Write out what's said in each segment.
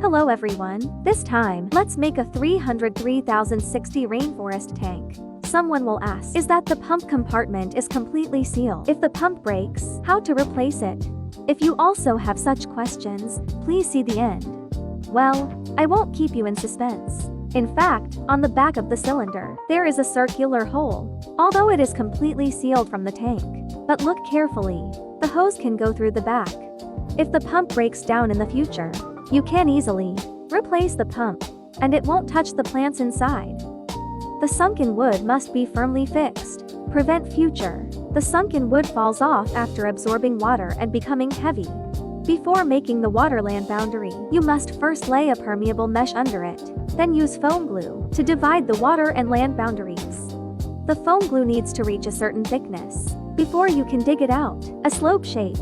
Hello everyone. This time, let's make a 303,060 rainforest tank. Someone will ask, is that the pump compartment is completely sealed? If the pump breaks, how to replace it? If you also have such questions, please see the end. Well, I won't keep you in suspense. In fact, on the back of the cylinder, there is a circular hole, although it is completely sealed from the tank. But look carefully, the hose can go through the back. If the pump breaks down in the future, you can easily replace the pump, and it won't touch the plants inside. The sunken wood must be firmly fixed. Prevent future. The sunken wood falls off after absorbing water and becoming heavy. Before making the waterland boundary, you must first lay a permeable mesh under it, then use foam glue to divide the water and land boundaries. The foam glue needs to reach a certain thickness before you can dig it out, a slope shape.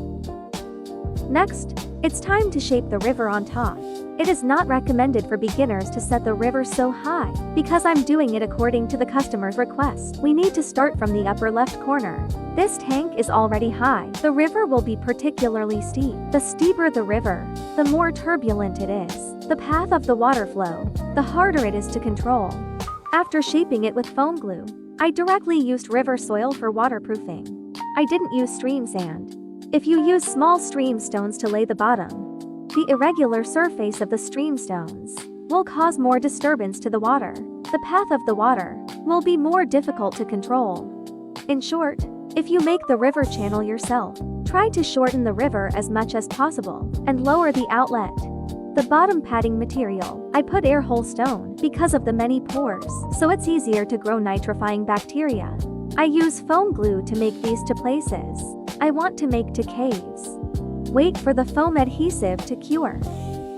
Next, it's time to shape the river on top. It is not recommended for beginners to set the river so high, because I'm doing it according to the customer's request. We need to start from the upper left corner. This tank is already high. The river will be particularly steep. The steeper the river, the more turbulent it is. The path of the water flow, the harder it is to control. After shaping it with foam glue, I directly used river soil for waterproofing. I didn't use stream sand. If you use small stream stones to lay the bottom, the irregular surface of the stream stones will cause more disturbance to the water. The path of the water will be more difficult to control. In short, if you make the river channel yourself, try to shorten the river as much as possible and lower the outlet. The bottom padding material, I put air hole stone because of the many pores, so it's easier to grow nitrifying bacteria. I use foam glue to make these two places I want to make two caves. Wait for the foam adhesive to cure.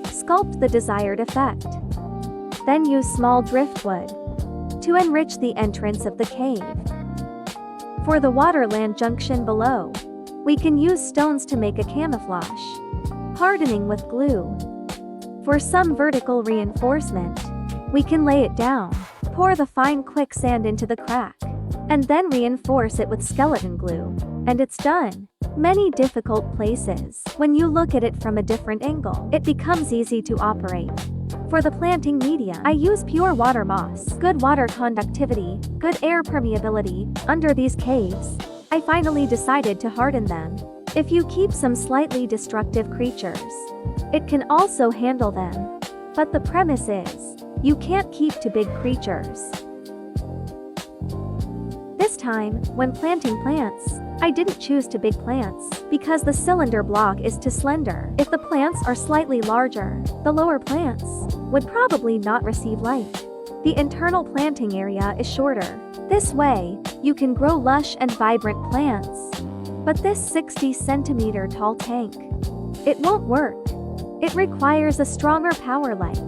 Sculpt the desired effect. Then use small driftwood to enrich the entrance of the cave. For the waterland junction below, we can use stones to make a camouflage, hardening with glue. For some vertical reinforcement, we can lay it down, pour the fine quicksand into the crack, and then reinforce it with skeleton glue. And it's done. Many difficult places, when you look at it from a different angle, it becomes easy to operate. For the planting media, I use pure water moss, good water conductivity, good air permeability. Under these caves, I finally decided to harden them. If you keep some slightly destructive creatures, it can also handle them. But the premise is, you can't keep too big creatures. This time, when planting plants, I didn't choose too big plants, because the cylinder block is too slender. If the plants are slightly larger, the lower plants would probably not receive light. The internal planting area is shorter. This way, you can grow lush and vibrant plants. But this 60-centimeter tall tank, it won't work. It requires a stronger power light.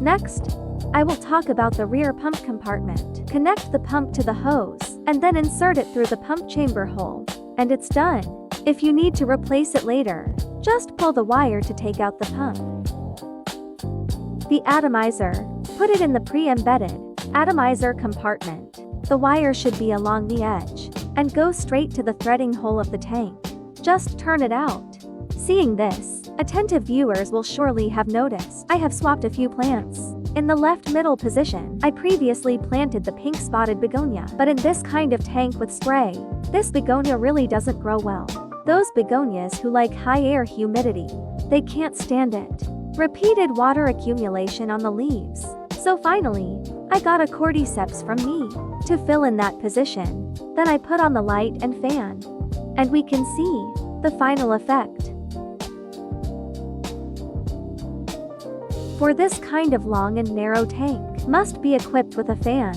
Next, I will talk about the rear pump compartment. Connect the pump to the hose, and then insert it through the pump chamber hole. And it's done. If you need to replace it later, just pull the wire to take out the pump. The atomizer. Put it in the pre-embedded atomizer compartment. The wire should be along the edge, and go straight to the threading hole of the tank. Just turn it out. Seeing this, attentive viewers will surely have noticed I have swapped a few plants. In the left middle position, I previously planted the pink spotted begonia, but in this kind of tank with spray, this begonia really doesn't grow well. Those begonias who like high air humidity, they can't stand it. Repeated water accumulation on the leaves. So finally, I got a cordyceps from me to fill in that position. Then I put on the light and fan, and we can see the final effect. For this kind of long and narrow tank, must be equipped with a fan.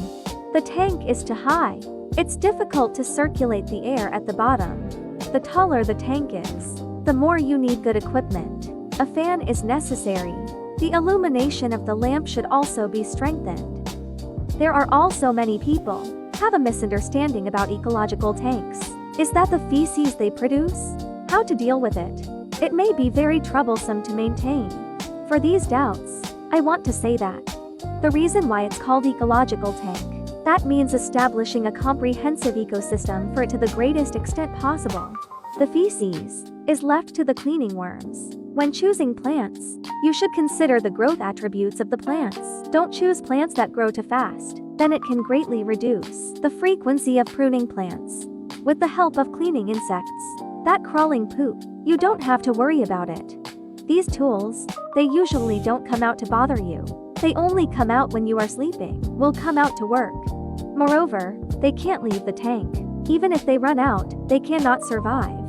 The tank is too high. It's difficult to circulate the air at the bottom. The taller the tank is, the more you need good equipment. A fan is necessary. The illumination of the lamp should also be strengthened. There are also many people have a misunderstanding about ecological tanks. Is that the feces they produce? How to deal with it? It may be very troublesome to maintain. For these doubts, I want to say that the reason why it's called ecological tank, that means establishing a comprehensive ecosystem for it to the greatest extent possible. The feces is left to the cleaning worms. When choosing plants, you should consider the growth attributes of the plants. Don't choose plants that grow too fast, then it can greatly reduce the frequency of pruning plants. With the help of cleaning insects, that crawling poop, you don't have to worry about it. These tools, they usually don't come out to bother you. They only come out when you are sleeping, will come out to work. Moreover, they can't leave the tank. Even if they run out, they cannot survive.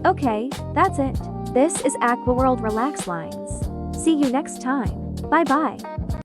Okay, that's it. This is AquaWorld Relax Lines. See you next time. Bye bye.